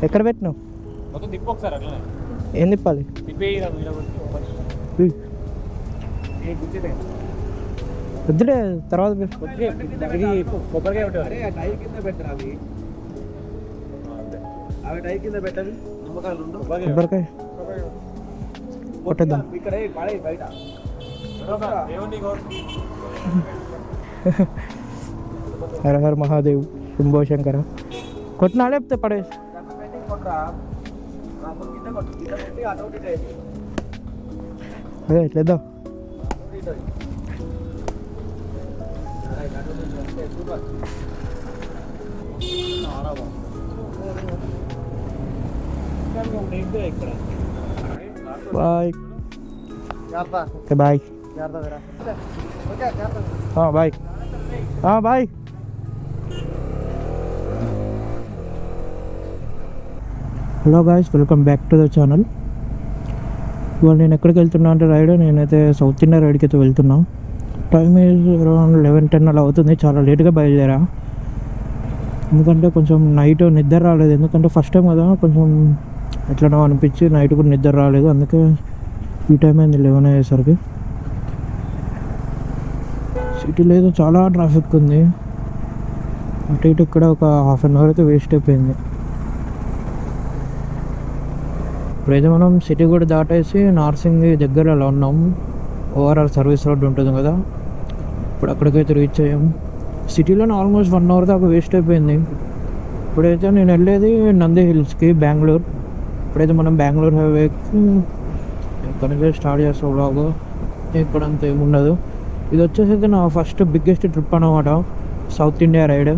ఎక్కడ పెట్టినావు? మొత్తం తిప్పు ఒకసారి అట్లా. ఏం తిప్పాలి? వద్దులే తర్వాత కొబ్బరికాయ కొబ్బరికాయ కొట్టేద్దాం. హర హర మహాదేవ్ శంభో శంకర. కొట్టినా లేకపోతే పడేసి అదే ఎట్లేద్దాం. Bye bye bye bye. Hello guys, welcome back to the channel. ఇవాళ నేను ఎక్కడికి వెళ్తున్నా అంటే రైడ్, నేనైతే సౌత్ ఇండియా రైడ్కి అయితే వెళ్తున్నా. టైం ఈజ్ అరౌండ్ 11-10 అలా అవుతుంది. చాలా లేట్గా బయలుదేరా, ఎందుకంటే కొంచెం నైట్ నిద్ర రాలేదు. ఎందుకంటే ఫస్ట్ టైం కదా, కొంచెం ఎట్లనో అనిపించి నైట్ కూడా నిద్ర రాలేదు. అందుకే ఈ టైం అయింది 11 అయ్యేసరికి. సిటీలో అయితే చాలా ట్రాఫిక్ ఉంది. అటు ఇటు ఇక్కడ ఒక హాఫ్ అన్ అవర్ అయితే వేస్ట్ అయిపోయింది. ఇప్పుడైతే మనం సిటీ కూడా దాటేసి నార్సింగ్ దగ్గర అలా ఉన్నాం. ఓవరాల్ సర్వీస్ రోడ్ ఉంటుంది కదా, ఇప్పుడు అక్కడికైతే రీచ్ అయ్యాము. సిటీలోనే ఆల్మోస్ట్ 1 అవర్ దాకా వేస్ట్ అయిపోయింది. ఇప్పుడైతే నేను వెళ్ళేది నంది హిల్స్కి, బెంగళూరు. ఇప్పుడైతే మనం బెంగళూరు హైవేకి ఇక్కడ నుంచి స్టార్ట్ చేస్తాం వ్లాగ్. ఇక్కడంతా ఏముండదు. ఇది వచ్చేసి నా ఫస్ట్ బిగ్గెస్ట్ ట్రిప్ అన్నమాట, సౌత్ ఇండియా రైడ్.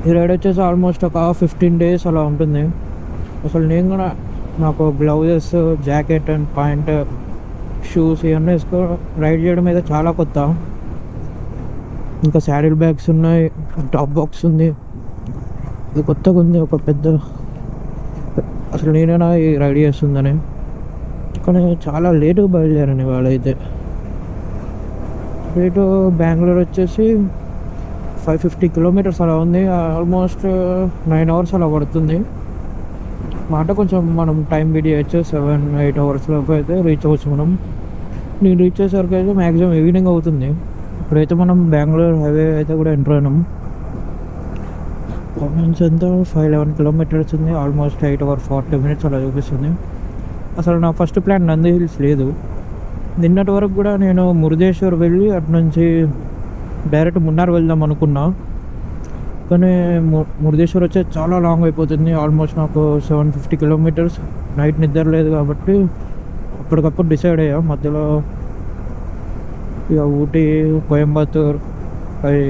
ఈ రైడ్ వచ్చేసి ఆల్మోస్ట్ ఒక 15 days అలా ఉంటుంది. అసలు నేను కూడా నాకు gloves, jacket and point, shoes ఇవన్నీ వేసుకో రైడ్ చేయడం అయితే చాలా కొత్త. ఇంకా శాడిల్ బ్యాగ్స్ ఉన్నాయి, టాప్ బాక్స్ ఉంది, ఇది కొత్తగా ఉంది. ఒక పెద్ద అసలు నేనైనా ఈ రైడ్ చేస్తుందని, కానీ చాలా లేటుగా బయలుదేరాను ఇవాళ అయితే. రేటు బెంగళూరు వచ్చేసి 550 kilometers అలా ఉంది. ఆల్మోస్ట్ 9 hours అలా పడుతుంది మాట. కొంచెం మనం టైం బీట్ చేయొచ్చు, 7-8 hours లోపు అయితే రీచ్ అవ్వచ్చు మనం. నేను రీచ్ అయ్యేసరికి అయితే మ్యాక్సిమం ఈవినింగ్ అవుతుంది. ఇప్పుడైతే మనం బెంగళూరు హైవే అయితే కూడా ఎంటర్ అయినాం. నుంచి ఎంత 511 kilometers ఉంది. ఆల్మోస్ట్ 8 hours 40 minutes అలా చూపిస్తుంది. అసలు నా ఫస్ట్ ప్లాన్ నంది హిల్స్ లేదు. నిన్నటి వరకు కూడా నేను మురుదేశ్వర్ వెళ్ళి అటు నుంచి డైరెక్ట్ మున్నార్ వెళ్దాం అనుకున్నా, కానీ మురుదేశ్వర్ వచ్చే చాలా లాంగ్ అయిపోతుంది. ఆల్మోస్ట్ నాకు 750 kilometers. నైట్ నిద్ర లేదు కాబట్టి అప్పటికప్పుడు డిసైడ్ అయ్యా మధ్యలో ఇక ఊటీ, కోయంబత్తూర్ అవి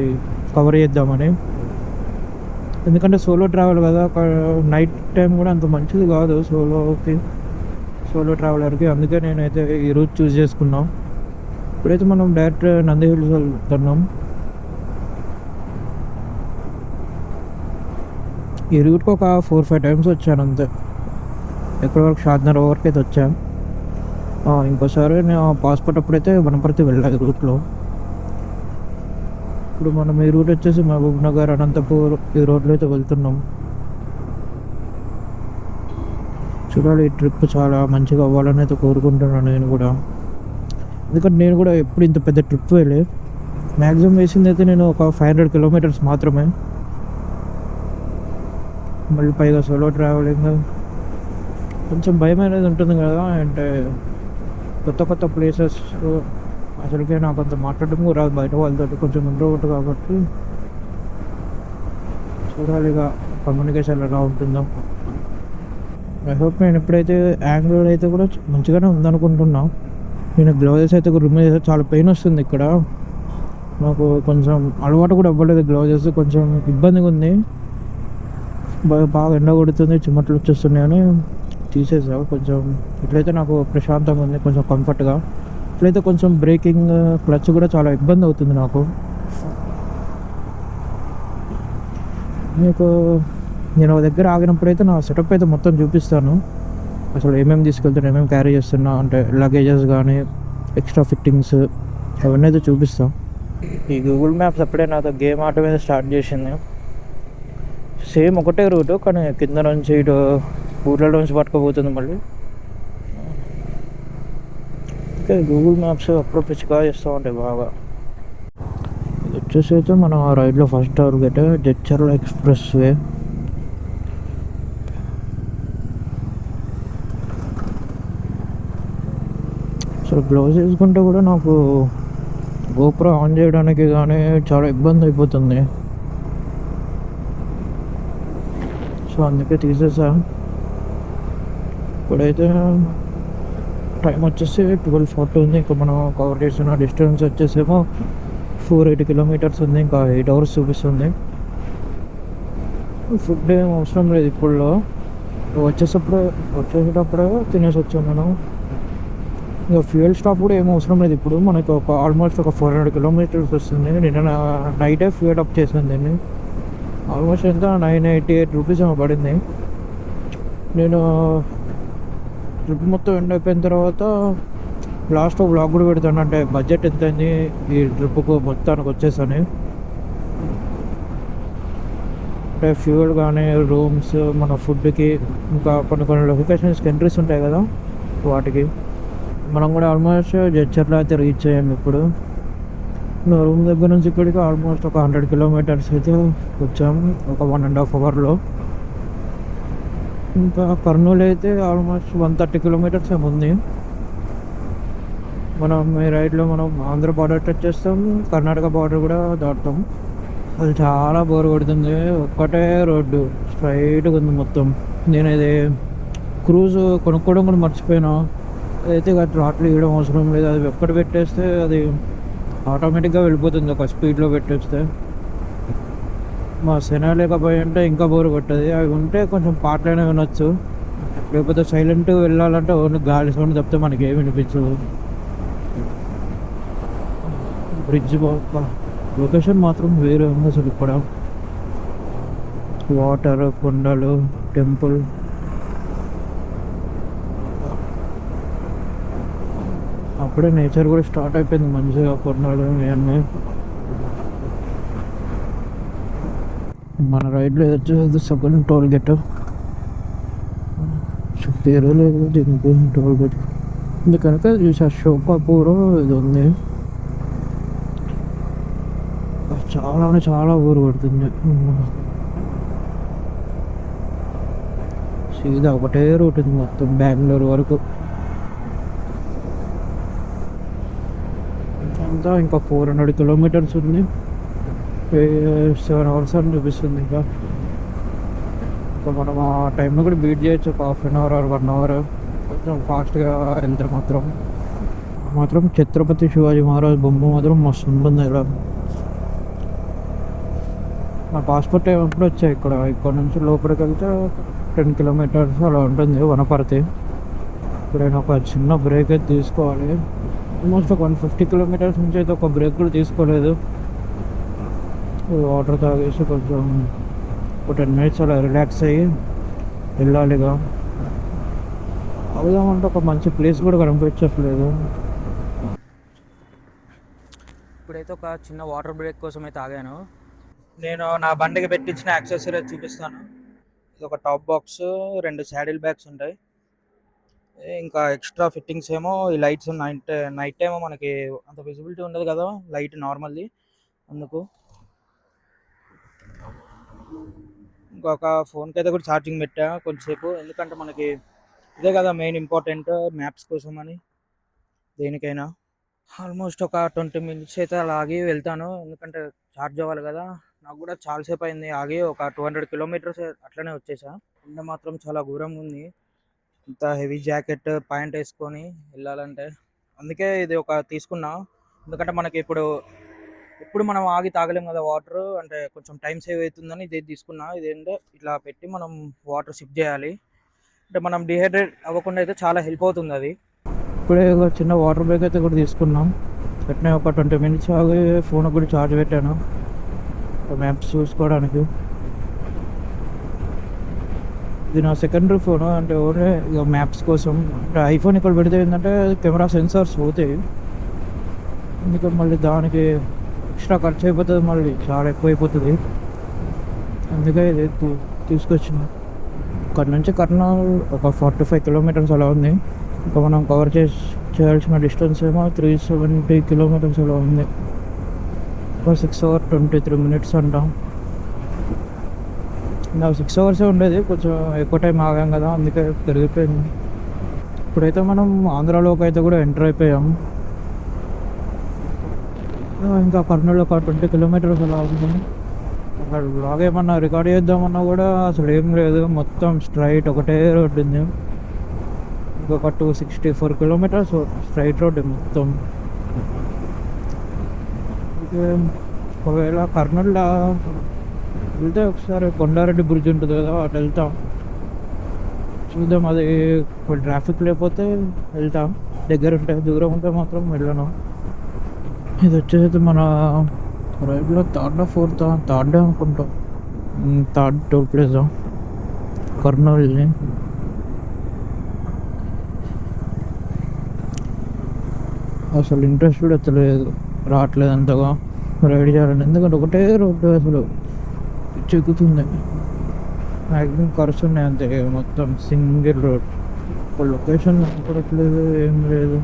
కవర్ చేద్దామని. ఎందుకంటే సోలో ట్రావెల్ కదా, నైట్ టైం కూడా అంత మంచిది కాదు సోలో ట్రావెలర్కి. అందుకే నేనైతే ఈ రూట్ చూస్ చేసుకున్నాం. ఇప్పుడైతే మనం డైరెక్ట్ నంది హిల్స్ వెళ్తున్నాం. ఈ రూట్కి ఒక 4-5 times వచ్చాను అంతే. ఎక్కడి వరకు షాద్నగర్ వరకు అయితే వచ్చాను. ఇంకోసారి నేను పాస్పోర్ట్ అప్పుడైతే వనపర్తి వెళ్ళాలి రూట్లో. ఇప్పుడు మనం ఈ రూట్ వచ్చేసి మహబూబ్ నగర్, అనంతపూర్ ఈ రోడ్లో అయితే వెళ్తున్నాం. చూడాలి, ఈ ట్రిప్ చాలా మంచిగా అవ్వాలని అయితే కోరుకుంటున్నాను నేను కూడా. ఎందుకంటే నేను కూడా ఎప్పుడు ఇంత పెద్ద ట్రిప్ వెళ్ళి మ్యాక్సిమం వేసింది అయితే నేను ఒక 500 kilometers మాత్రమే. మళ్ళీ పైగా సోలో ట్రావెలింగ్ కొంచెం భయం అనేది ఉంటుంది కదా. అంటే కొత్త ప్లేసెస్ అసలుకే నాకు అంత మాట్లాడడం కూడా రాదు బయట వాళ్ళతో, కొంచెం ఇంట్రోవర్ట్ కాబట్టి. చూడాలిగా కమ్యూనికేషన్ ఎలా ఉంటుందో. I hope. నేను ఎప్పుడైతే యాంగ్లూర్ అయితే కూడా మంచిగానే ఉందనుకుంటున్నా. నేను గ్లౌజెస్ అయితే రిమూవ్ చేస్తే చాలా పెయిన్ వస్తుంది ఇక్కడ. నాకు కొంచెం అలవాటు కూడా అవ్వలేదు గ్లౌజెస్, కొంచెం ఇబ్బందిగా ఉంది. బాగా ఎండ కొడుతుంది, చిమ్మట్లు వచ్చేస్తున్నాయి అని తీసేసావు. కొంచెం ఇట్లయితే నాకు ప్రశాంతంగా ఉంది, కొంచెం కంఫర్ట్గా. ఇట్లయితే కొంచెం బ్రేకింగ్, క్లచ్ కూడా చాలా ఇబ్బంది అవుతుంది నాకు. మీకు నేను దగ్గర ఆగినప్పుడైతే నా సెటప్ అయితే మొత్తం చూపిస్తాను. అసలు ఏమేమి తీసుకెళ్తున్నా, ఏమేమి క్యారీ చేస్తున్నా, అంటే లగేజెస్ కానీ ఎక్స్ట్రా ఫిట్టింగ్స్ అవన్నీ అయితే చూపిస్తాను. ఈ గూగుల్ మ్యాప్స్ అప్పుడే నాతో గేమ్ ఆట మీద స్టార్ట్ చేసింది. సేమ్ ఒకటే రూటు, కానీ కింద నుంచి ఇటు ఊర్లలో నుంచి పట్టుకుపోతుంది మళ్ళీ. ఇంకా గూగుల్ మ్యాప్స్ అప్పుడు పిచ్చిగా చేస్తూ ఉంటాయి బాగా. ఇది వచ్చేసి అయితే మనం ఆ రైడ్లో first target Jadcherla expressway. అసలు గ్లౌజ్ వేసుకుంటే కూడా నాకు గోప్రో ఆన్ చేయడానికి కానీ చాలా ఇబ్బంది అయిపోతుంది. సో అందుకే తీసేసా. ఇప్పుడైతే టైం వచ్చేసి 12:40 ఉంది. ఇంకా మనం కవర్ చేసిన డిస్టెన్స్ వచ్చేసేమో 480 కిలోమీటర్స్ ఉంది. ఇంకా 8 hours చూపిస్తుంది. ఫుడ్ ఏం అవసరం లేదు ఇప్పుడు. వచ్చేసేటప్పుడే తినేసి వచ్చాం మనం. ఇంకా ఫ్యూయల్ స్టాప్ కూడా ఏం అవసరం లేదు ఇప్పుడు. మనకు ఆల్మోస్ట్ ఒక 400 కిలోమీటర్స్ వస్తుంది. నిన్న నైటే ఫ్యూయల్ అప్ చేసాను దీన్ని. ఆల్మోస్ట్ ఎంత 988 రూపీస్ ఏమో పడింది. నేను ట్రిప్ మొత్తం ఎండ్ అయిపోయిన తర్వాత లాస్ట్ బ్లాగ్ కూడా పెడతాను, అంటే బడ్జెట్ ఎంత అయింది ఈ ట్రిప్కు మొత్తానికి వచ్చేసాను. అంటే ఫ్యూయల్ కానీ, రూమ్స్, మన ఫుడ్కి, ఇంకా కొన్ని లొకేషన్స్కి ఎంట్రీస్ ఉంటాయి కదా, వాటికి మనం కూడా ఆల్మోస్ట్ జడ్చర్ల అయితే రీచ్ అయ్యాము. ఇప్పుడు నా రూమ్ దగ్గర నుంచి ఇక్కడికి ఆల్మోస్ట్ ఒక 100 కిలోమీటర్స్ అయితే వచ్చాము ఒక 1.5 hourలో. ఇంకా కర్నూలు అయితే ఆల్మోస్ట్ 130 కిలోమీటర్స్ ఏమి ఉంది. మనం ఈ రైడ్లో మనం ఆంధ్ర బార్డర్ టచ్ చేస్తాం, కర్ణాటక బార్డర్ కూడా దాటుతాం. అది చాలా బోర్ కొడుతుంది. ఒక్కటే రోడ్డు స్ట్రైట్గా ఉంది మొత్తం. నేను ఇది క్రూజ్ కొనుక్కోవడం కూడా మర్చిపోయాను. అయితే రాట్లు ఇవ్వడం అవసరం లేదు, అది ఎక్కడ పెట్టేస్తే అది ఆటోమేటిక్గా వెళ్ళిపోతుంది ఒక స్పీడ్లో పెట్టేస్తే. మా సెనా లేకపోయి అంటే ఇంకా బోర్ కొట్టదు. అవి ఉంటే కొంచెం పాటలైనా వినొచ్చు, లేకపోతే సైలెంట్ వెళ్ళాలంటే ఓన్లీ గాలి సౌండ్ తప్పితే మనకి ఏమి వినిపించదు. బ్రిడ్జ్ లొకేషన్ మాత్రం వేరే ఉంది అసలు. ఇక్కడ వాటర్, కొండలు, టెంపుల్. అప్పుడే నేచర్ కూడా స్టార్ట్ అయిపోయింది మంచిగా, కొండలు ఇవన్నీ. మన రైడ్లో వచ్చేది సెకండ్ టోల్ గేట్. పేరు లేదు దీనికి, టోల్ గేట్ ఇది కనుక చూసా. షోకాపూర్ ఇది ఉంది. చాలా ఊరు పడుతుంది. సీదా ఒకటే రూట్ ఉంది మొత్తం బెంగళూరు వరకు. అంతా ఇంకా 400 కిలోమీటర్స్ ఉంది. 7 hours అని చూపిస్తుంది. ఇంకా మనం ఆ టైంలో కూడా బీట్ చేయొచ్చు, ఒక 1/2 hour or 1 hour కొంచెం ఫాస్ట్గా వెళ్తే మాత్రం ఛత్రపతి శివాజీ మహారాజ్ బొమ్మ మాత్రం మస్తు ఉంటుంది. ఇలా నా పాస్పోర్ట్ ఎప్పుడు వచ్చాయి. ఇక్కడ నుంచి లోపలికి వెళ్తే 10 kilometers అలా ఉంటుంది వనపర్తి. ఇప్పుడైనా ఒక చిన్న బ్రేక్ అయితే తీసుకోవాలి. ఆల్మోస్ట్ ఒక 150 kilometers నుంచి అయితే ఒక బ్రేక్ కూడా తీసుకోలేదు. వాటర్ తాగేసి కొంచెం ఒక 10 minutes అలా రిలాక్స్ అయ్యి వెళ్ళాలిగా. అవుదామంటే ఒక మంచి ప్లేస్ కూడా కనిపించట్లేదు. ఇప్పుడైతే ఒక చిన్న వాటర్ బ్రేక్ కోసం అయితే ఆగాను. నేను నా బండికి పెట్టించిన యాక్సెసరీస్ చూపిస్తాను. ఇది ఒక టాప్ బాక్స్, 2 శాడిల్ బ్యాగ్స్ ఉంటాయి. ఇంకా ఎక్స్ట్రా ఫిట్టింగ్స్ ఏమో ఈ లైట్స్. నైట్ టైం మనకి అంత విజిబిలిటీ ఉండదు కదా లైట్ నార్మల్ది, అందుకు. ఇంకొక ఫోన్కి అయితే కూడా ఛార్జింగ్ పెట్టా కొంచెంసేపు, ఎందుకంటే మనకి ఇదే కదా మెయిన్ ఇంపార్టెంట్, మ్యాప్స్ కోసం అని దేనికైనా. ఆల్మోస్ట్ ఒక 20 minutes అయితే అలా ఆగి వెళ్తాను, ఎందుకంటే ఛార్జ్ అవ్వాలి కదా. నాకు కూడా చాలాసేపు అయింది ఆగి. ఒక 200 kilometers అట్లనే వచ్చేసా. ఎండ మాత్రం చాలా ఘోరంగా ఉంది. ఇంత హెవీ జాకెట్, ప్యాంట్ వేసుకొని వెళ్ళాలంటే అందుకే ఇది ఒక తీసుకున్నా. ఎందుకంటే మనకి ఇప్పుడు మనం ఆగి తాగలేం కదా వాటర్, అంటే కొంచెం టైం సేవ్ అవుతుందని ఇది తీసుకున్నా. ఇదేంటే ఇట్లా పెట్టి మనం వాటర్ సిప్ చేయాలి, అంటే మనం డిహైడ్రేట్ అవ్వకుండా అయితే చాలా హెల్ప్ అవుతుంది అది. ఇప్పుడే ఒక చిన్న వాటర్ బ్రేక్ అయితే కూడా తీసుకున్నాం. వెంటనే ఒక 20 minutes ఆగి ఫోన్ కూడా ఛార్జ్ పెట్టాను మ్యాప్స్ చూసుకోవడానికి. ఇది నా సెకండరీ ఫోన్, అంటే ఓన్లీ ఇక మ్యాప్స్ కోసం. అంటే ఐఫోన్ ఇక్కడ పెడితే ఏంటంటే కెమెరా సెన్సార్స్ పోతాయి, అందుకే మళ్ళీ దానికి ఎక్స్ట్రా ఖర్చు అయిపోతుంది, మళ్ళీ చాలా ఎక్కువ అయిపోతుంది. అందుకే ఇది తీసుకొచ్చిన. ఇక్కడ నుంచి కర్నూలు ఒక 45 కిలోమీటర్స్ అలా ఉంది. ఇంకా మనం కవర్ చేయాల్సిన డిస్టెన్స్ ఏమో 370 కిలోమీటర్స్ అలా ఉంది. ఒక 6 hours 23 minutes అంటాం. నాకు 6 hours ఉండేది, కొంచెం ఎక్కువ టైం ఆగాం కదా, అందుకే పెరిగిపోయింది. ఇప్పుడైతే మనం ఆంధ్రాలోకి అయితే కూడా ఎంటర్ అయిపోయాం. ఇంకా కర్నూలు ఒక 20 kilometers అలా ఉంది. అక్కడ బ్లాగ్ ఏమన్నా రికార్డ్ చేద్దామన్నా కూడా అసలు ఏం లేదు, మొత్తం స్ట్రైట్ ఒకటే రోడ్డు ఉంది. ఇంకొక 264 kilometers స్ట్రైట్ రోడ్డు మొత్తం. ఒకవేళ కర్నూలులో వెళ్తే ఒకసారి కొండారెడ్డి బ్రిడ్జ్ ఉంటుంది కదా, అటు వెళ్తాం, చూద్దాం. అది ట్రాఫిక్ లేకపోతే వెళ్తాం, దగ్గర ఉంటే. దూరం ఉంటే మాత్రం వెళ్ళను. ఇది వచ్చేసి మన రైట్లో థర్డ్ అనుకుంటాం, థర్డ్ టోల్ ప్లేస్ కర్నూలుని. అసలు ఇంట్రెస్ట్ కూడా ఎత్తలేదు, రావట్లేదు అంతగా రైడ్ చేయాలని. ఎందుకంటే ఒకటే రోడ్డు అసలు చెక్కుతుంది. మ్యాక్సిమం ఖర్చు ఉన్నాయి అంతే, మొత్తం సింగిల్ రోడ్. ఒక లొకేషన్ కనపడట్లేదు, ఏం లేదు.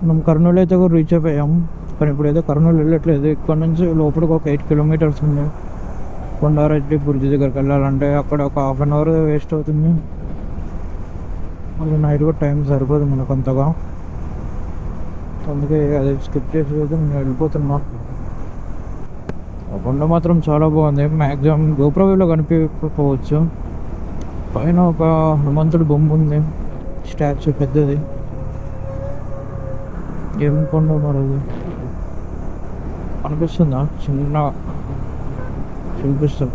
మనం కర్నూలు అయితే కూడా రీచ్ అయిపోయాం, కానీ ఇప్పుడైతే కర్నూలు వెళ్ళట్లేదు. ఇక్కడ నుంచి లోపలికి ఒక 8 kilometers ఉంది. కొండారెడ్డి బ్రిడ్జ్ దగ్గరికి వెళ్ళాలంటే అక్కడ ఒక 1/2 hour వేస్ట్ అవుతుంది. మళ్ళీ నైట్ కూడా టైం సరిపోదు మనకు అంతగా, అందుకే అది స్కిప్ చేసి నేను వెళ్ళిపోతున్నా. ఆ కొండ మాత్రం చాలా బాగుంది. మ్యాక్సిమం గోప్రవ్యూలో కనిపించకపోవచ్చు. పైన ఒక హనుమంతుడి బొమ్మ ఉంది, స్టాచ్యూ పెద్దది. ఏం కొండ మరి అది అనిపిస్తుందా? చిన్న చూపిస్తుంది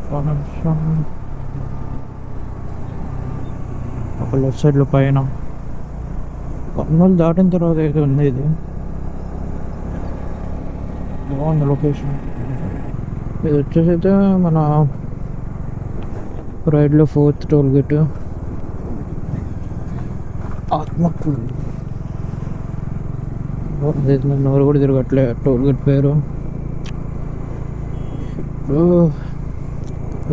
ఒక లెఫ్ట్ సైడ్లో పైన. కర్నూలు దాటిన తర్వాత అయితే ఉంది ఇది. బాగుంది లొకేషన్. ఇది వచ్చేసి అయితే మన రైడ్లో 4th టోల్ గేట్ ఆత్మకూరు. నోరు కూడా తిరగట్లే టోల్ గేట్ పేరు.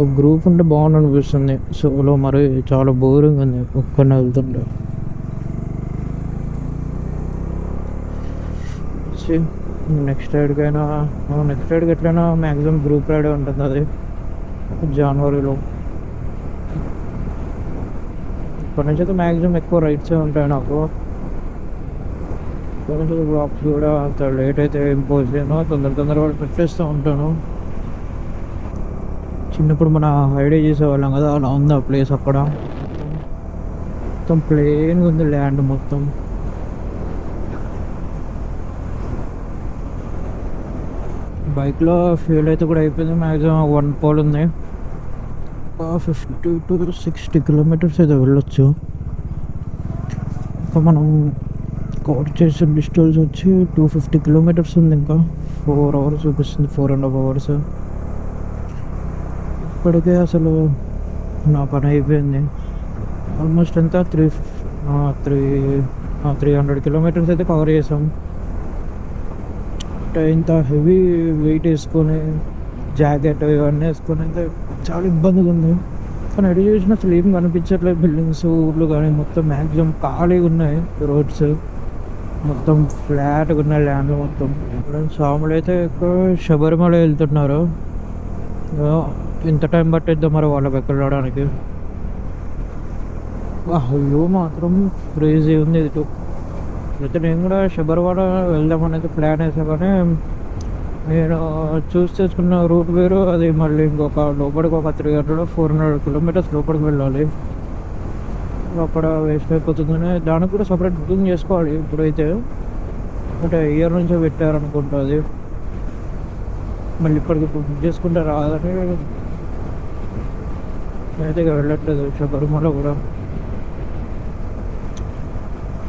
ఒక గ్రూప్ ఉంటే బాగుంది అనిపిస్తుంది. సోలో మరి చాలా బోరింగ్ ఉంది ఒక్కనే వెళ్తుంటే. నెక్స్ట్ రైడ్కి ఎట్లయినా మ్యాక్సిమం గ్రూప్ రైడ్ ఉంటుంది, అది జనవరిలో. ఇప్పటి నుంచి అయితే మ్యాక్సిమం ఎక్కువ రైడ్సే ఉంటాయి నాకు. ఇప్పటి నుంచి బ్లాగ్స్ కూడా అంత లేట్ అయితే ఇంపోజ్ చేయను, తొందరగా పెట్టేస్తూ ఉంటాను. చిన్నప్పుడు మన ఐడియా చేసేవాళ్ళం కదా, అలా ఉంది ఆ ప్లేస్. అక్కడ మొత్తం ప్లేన్గా ఉంది ల్యాండ్ మొత్తం. బైక్లో ఫ్యూల్ అయితే కూడా అయిపోయింది. మ్యాక్సిమం 1 pole ఉంది. 50 to 60 kilometers అయితే వెళ్ళొచ్చు. ఇంకా మనం కవర్ చేసే డిస్టెన్స్ వచ్చి 250 kilometers ఉంది. ఇంకా 4 hours చూపిస్తుంది, 4.5 hours. ఇప్పటికే అసలు నా పని అయిపోయింది. ఆల్మోస్ట్ ఎంత 300 kilometers అయితే కవర్ చేసాం. ఇంత హెవీ వెయిట్ వేసుకొని జాకెట్ ఇవన్నీ వేసుకొని అయితే చాలా ఇబ్బందిగా ఉంది. కానీ ఎటు చూసినా అసలు ఏం కనిపించట్లేదు. బిల్డింగ్స్, ఊర్లు కానీ మొత్తం మ్యాక్సిమం ఖాళీగా ఉన్నాయి. రోడ్స్ మొత్తం ఫ్లాట్గా ఉన్నాయి, ల్యాండ్లు మొత్తం. స్వాములు అయితే ఎక్కువ శబరిమల వెళ్తున్నారు. ఇంత టైం పట్టిద్దాం మరి వాళ్ళకి ఎక్కడ రావడానికి. అయ్యో మాత్రం క్రేజీ ఉంది ఇటు. అయితే నేను కూడా శబరిమల వెళ్దామని అయితే ప్లాన్ వేసా, కానీ నేను చూస్ చేసుకున్న రూట్ వేరు. అది మళ్ళీ ఇంకొక లోపలికి ఒక 300-400 kilometers లోపలికి వెళ్ళాలి. అక్కడ వేస్ట్ అయిపోతుందని దానికి కూడా సపరేట్ బుకింగ్ చేసుకోవాలి. ఇప్పుడైతే అంటే ఇయర్ నుంచే పెట్టారనుకుంటా. అది మళ్ళీ ఇప్పటికి బుక్ చేసుకుంటే రాదని నేనైతే ఇక వెళ్ళట్లేదు శబరిమల కూడా.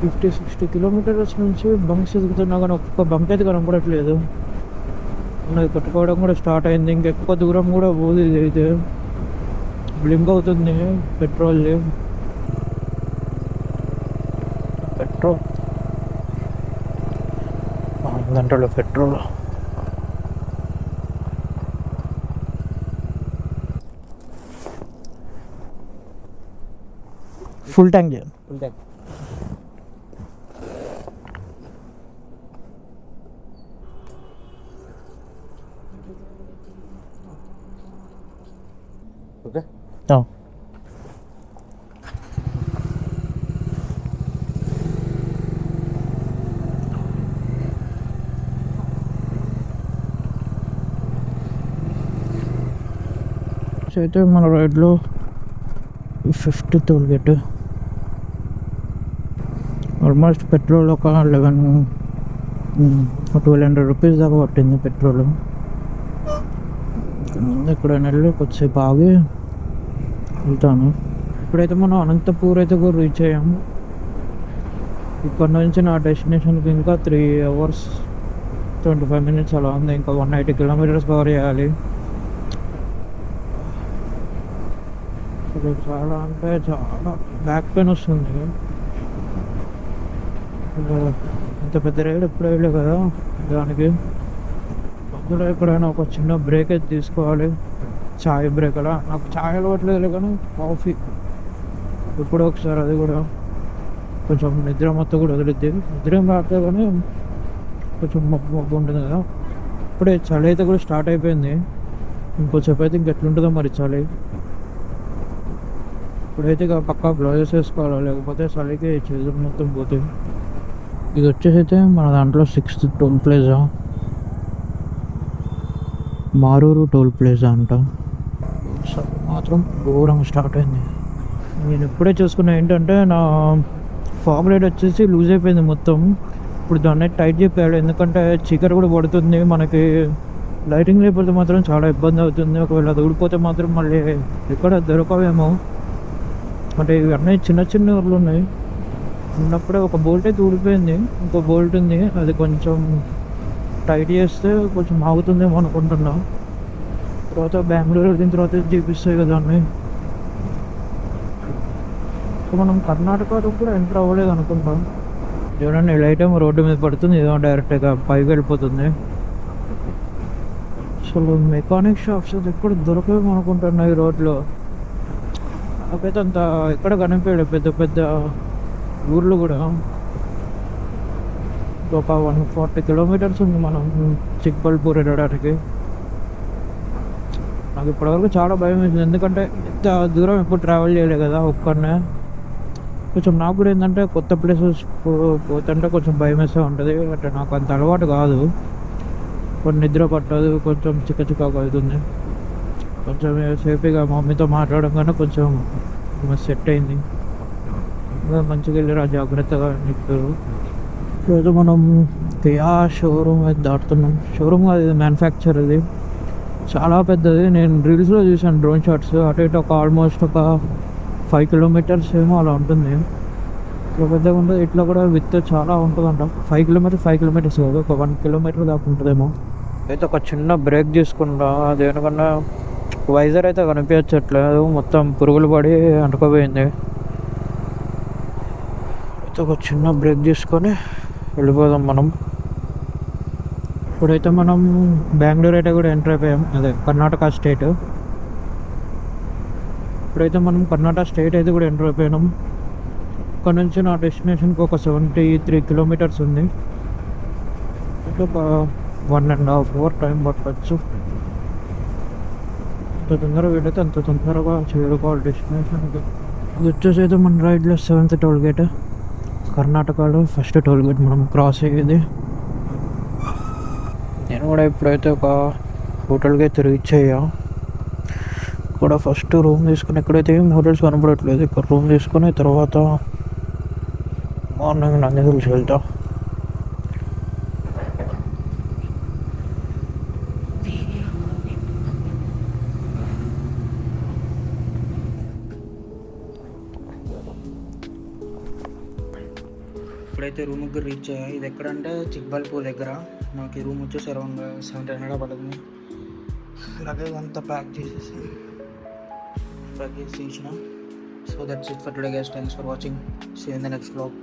50-60 kilometers నుంచి బంక్స్ ఎదుగుతున్నా కానీ ఒక్క బంక్ అయితే కనపడట్లేదు. అది కట్టుకోవడం కూడా స్టార్ట్ అయింది. ఇంకెక్కువ దూరం కూడా పోదు. ఇది అయితే బ్లింక్ అవుతుంది పెట్రోల్ గంటలో పెట్రోల్. ఫుల్ ట్యాంక్ చేయాలి. Full tank. ఓకే. అయితే మన రైడ్లో 50 టోల్ గేట్, ఆల్మోస్ట్ పెట్రోల్ ఒక 1200 రూపీస్ దాకా పట్టింది పెట్రోల్. ముందు ఇక్కడ వెళ్ళి కొద్దిసేపు ఆగి వెళ్తాను. ఇప్పుడైతే మనం అనంతపూర్ అయితే కూడా రీచ్ అయ్యాము. ఇక్కడ నుంచి నా డెస్టినేషన్కి ఇంకా 3 hours 25 minutes అలా ఉంది. ఇంకా 180 kilometers కవర్ చేయాలి. చాలా అంటే చాలా బ్యాక్ పెయిన్ వస్తుంది. ఇంత పెద్ద రైడ్ ఎప్పుడు వేయలే కదా దానికి. అందులో ఎక్కడైనా ఒక చిన్న బ్రేక్ అయితే తీసుకోవాలి. చాయ్ బ్రేక్ అలా. నాకు చాయ్ అలవట్లేదు కానీ కాఫీ ఎప్పుడో ఒకసారి, అది కూడా కొంచెం నిద్ర మొత్తం కూడా వదిలిద్ది. నిద్ర ఏం రావట్లేదు కానీ కొంచెం మబ్బు మబ్బు ఉంటుంది కదా. ఇప్పుడే చలి అయితే కూడా స్టార్ట్ అయిపోయింది. ఇంకొంచెం అయితే ఇంకెట్లుంటుందో మరి చలి. ఇప్పుడైతే ఇక పక్కా గ్లౌజెస్ వేసుకోవాలి, లేకపోతే చలికి చేతులు మొత్తం పోతుంది. ఇది వచ్చేసి అయితే మన దాంట్లో 6th toll plaza, Maruru toll plaza అంట. మాత్రం ఘోరంగా స్టార్ట్ అయింది. నేను ఇప్పుడే చూసుకున్నా ఏంటంటే నా ఫాగ్ లైట్ వచ్చేసి లూజ్ అయిపోయింది మొత్తం. ఇప్పుడు దాన్ని టైట్ చెప్పాడు, ఎందుకంటే చీకటి కూడా పడుతుంది. మనకి లైటింగ్ లేకపోతే మాత్రం చాలా ఇబ్బంది అవుతుంది. ఒకవేళ అది ఊడిపోతే మాత్రం మళ్ళీ ఎక్కడ దొరకవేమో. అంటే ఇవన్నీ చిన్న చిన్న ఊర్లు ఉన్నాయి. ఉన్నప్పుడే ఒక బోల్ట్ అయితే ఊడిపోయింది, ఇంకో బోల్ట్ ఉంది. అది కొంచెం టైట్ చేస్తే కొంచెం ఆగుతుందేమో అనుకుంటున్నా. తర్వాత బెంగళూరు వెళ్ళిన తర్వాత చూపిస్తాయి కదా అన్నీ. సో మనం కర్ణాటకలో కూడా ఎంటర్ అవ్వలేదు అనుకుంటాం. చూడండి లైట్ ఏమో రోడ్డు మీద పడుతుంది, ఏదో డైరెక్ట్గా పైకి వెళ్ళిపోతుంది. అసలు మెకానిక్ షాప్స్ ఎక్కడ దొరకవేమో అనుకుంటున్నా ఈ రోడ్లో. నాకైతే అంత ఎక్కడ కనిపించలేదు. పెద్ద పెద్ద ఊర్లు కూడా ఒక 140 kilometers ఉంది మనం చిక్బల్పూర్ వెళ్ళడానికి. నాకు ఇప్పటివరకు చాలా భయం వేసింది, ఎందుకంటే ఇంత దూరం ఎప్పుడు ట్రావెల్ చేయలేదు కదా ఒక్కనే. కొంచెం నాకు కూడా ఏంటంటే కొత్త ప్లేసెస్ పోతుంటే కొంచెం భయం వేస్తూ ఉంటుంది. అంటే నాకు అంత అలవాటు కాదు. కొన్ని నిద్ర పట్టదు, కొంచెం చిక్కగా అవుతుంది. కొంచెం సేఫ్గా మమ్మీతో మాట్లాడడం కన్నా కొంచెం సెట్ అయింది. మంచిగా వెళ్ళిరా జాగ్రత్తగా అని చెప్పారు. ఈరోజు మనం కియా షోరూమ్ అయితే దాటుతున్నాం. షోరూమ్ కాదు, ఇది మ్యానుఫ్యాక్చర్. ఇది చాలా పెద్దది. నేను రీల్స్లో చూసాను డ్రోన్ షాట్స్. అటు ఇటు ఒక ఆల్మోస్ట్ ఒక 5 kilometers ఏమో అలా ఉంటుంది. ఇట్లా పెద్దగా ఉంటుంది. ఇట్లా కూడా విత్ చాలా ఉంటుందంట. 5 kilometers కాదు, ఒక 1 kilometer దాకా ఉంటుందేమో. అయితే ఒక చిన్న బ్రేక్ తీసుకుంటా. దేనికన్నా వైజర్ అయితే కనిపించట్లేదు, మొత్తం పురుగులు పడి అంటుకోపోయింది. అయితే ఒక చిన్న బ్రేక్ తీసుకొని వెళ్ళిపోదాం మనం. ఇప్పుడైతే మనం బెంగళూరు అయితే కూడా ఎంటర్ అయిపోయాం, అదే కర్ణాటక స్టేట్. ఇప్పుడైతే మనం కర్ణాటక స్టేట్ అయితే కూడా ఎంటర్ అయిపోయినాం. ఇక్కడ నుంచి నా డెస్టినేషన్కి ఒక 73 kilometers ఉంది. ఒక 1.5 hour టైం పట్టచ్చు. ఎంత తొందరగా వీలైతే అంత తొందరగా చేరుకోవాలి డెస్టినేషన్కి. ఇది వచ్చేసి అయితే మన రైడ్లో 7th టోల్ గేట్. కర్ణాటకలో ఫస్ట్ టోల్ గేట్ మనం క్రాస్ అయ్యేది. నేను కూడా ఇప్పుడైతే ఒక హోటల్కి అయితే రీచ్ అయ్యా. ఇక్కడ ఫస్ట్ రూమ్ తీసుకుని, ఎక్కడైతే ఏం హోటల్స్ కనపడట్లేదు. ఇక్కడ రూమ్ తీసుకుని తర్వాత మార్నింగ్ నందిహిల్స్ వెళ్తా. ఇప్పుడైతే రూమ్కి రీచ్ అయ్యా. ఇది ఎక్కడంటే చిక్బల్పూర్ దగ్గర. మనకి రూమ్ వచ్చేసి అరౌండ్ 700 పడుతుంది. లగేజ్ అంతా ప్యాక్ చేసి ఇచ్చిన. So that's it for today guys. Thanks for watching. See you in the next vlog.